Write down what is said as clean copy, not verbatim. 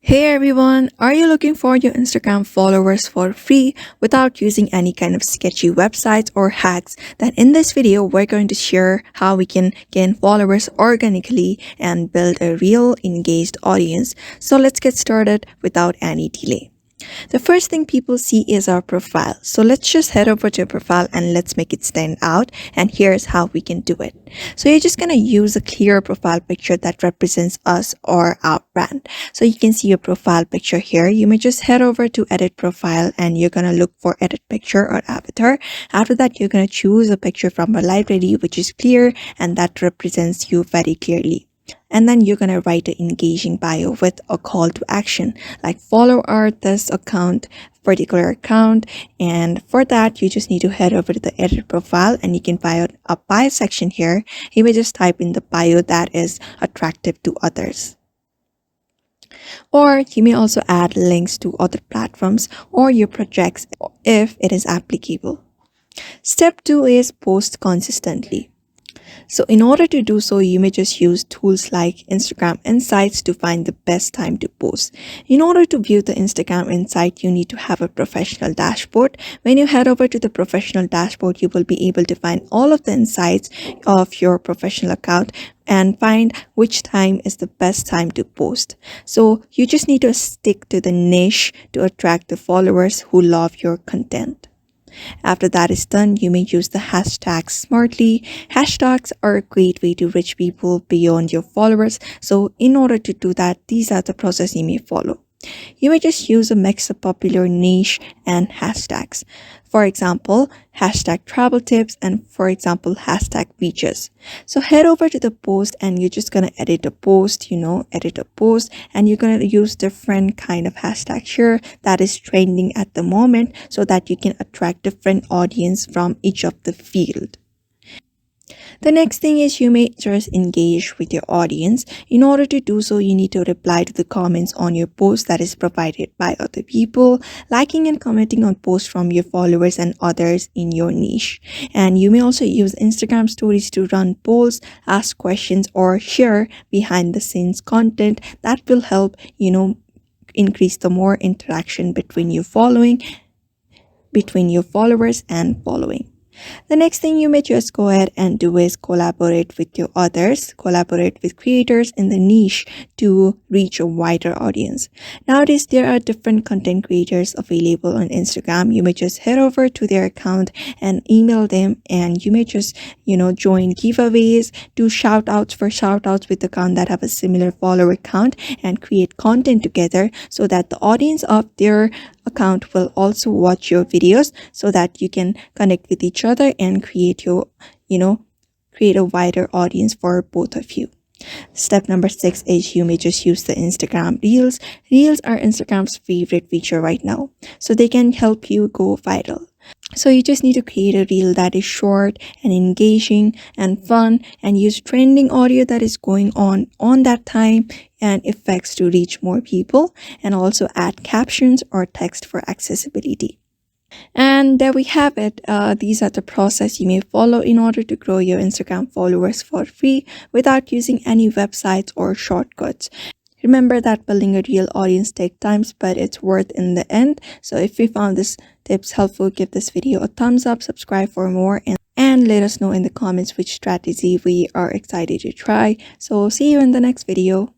Hey everyone, are you looking for your Instagram followers for free without using any kind of sketchy websites or hacks? Then in this video, we're going to share how we can gain followers organically and build a real engaged audience. So let's get started without any delay. The first thing people see is our profile. So let's just head over to your profile and let's make it stand out. And here's how we can do it. So you're just going to use a clear profile picture that represents us or our brand. So you can see your profile picture here. You may just head over to edit profile and you're going to look for edit picture or avatar. After that, you're going to choose a picture from a library which is clear and that represents you very clearly. And then you're going to write an engaging bio with a call to action like follow our this account, particular account. And for that, you just need to head over to the edit profile and you can find a bio section here. You may just type in the bio that is attractive to others. Or you may also add links to other platforms or your projects if it is applicable. Step 2 is post consistently. So in order to do so, you may just use tools like Instagram Insights to find the best time to post. In order to view the Instagram Insight, you need to have a professional dashboard. When you head over to the professional dashboard, you will be able to find all of the insights of your professional account and find which time is the best time to post. So you just need to stick to the niche to attract the followers who love your content. After that is done, you may use the hashtags smartly. Hashtags are a great way to reach people beyond your followers. So in order to do that, these are the process you may follow. You may just use a mix of popular niche and hashtags. For example, hashtag travel tips and for example, hashtag beaches. So head over to the post and you're just going to edit a post, edit a post and you're going to use different kind of hashtag here that is trending at the moment so that you can attract different audience from each of the field. The next thing is you may just engage with your audience. In order to do so, you need to reply to the comments on your post that is provided by other people, liking and commenting on posts from your followers and others in your niche. And you may also use Instagram stories to run polls, ask questions, or share behind the scenes content that will help, increase the more interaction between your followers and following. The next thing you may just go ahead and do is collaborate with collaborate with creators in the niche to reach a wider audience. Nowadays, there are different content creators available on Instagram. You may just head over to their account and email them and you may just, join giveaways, do shout outs with the account that have a similar follower count and create content together so that the audience of their account will also watch your videos so that you can connect with each other and create create a wider audience for both of you. Step number 6 is you may just use the Instagram Reels. Reels are Instagram's favorite feature right now, so they can help you go viral. So you just need to create a reel that is short and engaging and fun and use trending audio that is going on that time and effects to reach more people and also add captions or text for accessibility. And there we have it. These are the process you may follow in order to grow your Instagram followers for free without using any websites or shortcuts. Remember that building a real audience takes time, but it's worth in the end. So if you found this tips helpful, give this video a thumbs up, subscribe for more, and let us know in the comments which strategy we are excited to try. So see you in the next video.